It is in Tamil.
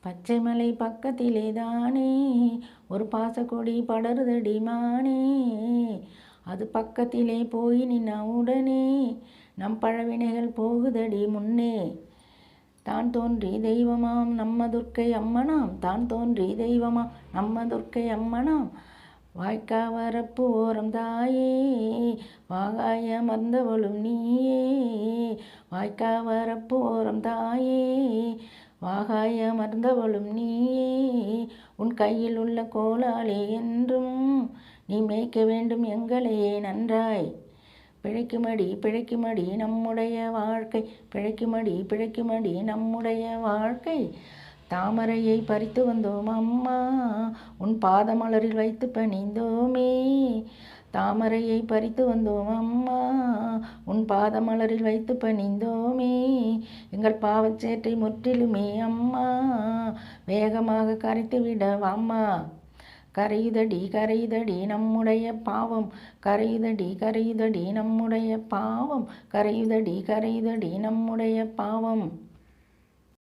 பச்சை மலை பக்கத்திலே தானே ஒரு பாசக்கொடி படருதடி மானே. அது பக்கத்திலே போய் நின்னா உடனே நம் பழவினைகள் போகுதடி முன்னே. தான் தோன்றி தெய்வமாம் நம்ம துர்க்கை அம்மனாம், தான் தோன்றி தெய்வமாம் நம்ம துர்க்கை அம்மனாம். வாய்க்கா வரப்பு ஓரம் தாயே வாகாய மறந்தவளும் நீயே. வாய்க்கா வரப்பு ஓரம் தாயே வாகாய மறந்தவளும் நீயே. உன் கையில் உள்ள கோலாலே என்றும் நீ மேய்க்க வேண்டும் எங்களையே நன்றாய். பிழைக்குமடி பிழைக்குமடி நம்முடைய வாழ்க்கை, பிழைக்குமடி பிழைக்குமடி நம்முடைய வாழ்க்கை. தாமரையை பறித்து வந்தோம் அம்மா, உன் பாதமலரில் வைத்து பணிந்தோமே. தாமரையை பறித்து வந்தோம் அம்மா, உன் பாதமலரில் வைத்து பணிந்தோமே. எங்கள் பாவச்சேற்றை முற்றிலுமே அம்மா வேகமாக கரைத்து விடவாம்மா. கரையுதடி கரையுதடி நம்முடைய பாவம், கரையுதடி கரையுதடி நம்முடைய பாவம், கரையுதடி கரையுதடி நம்முடைய பாவம்.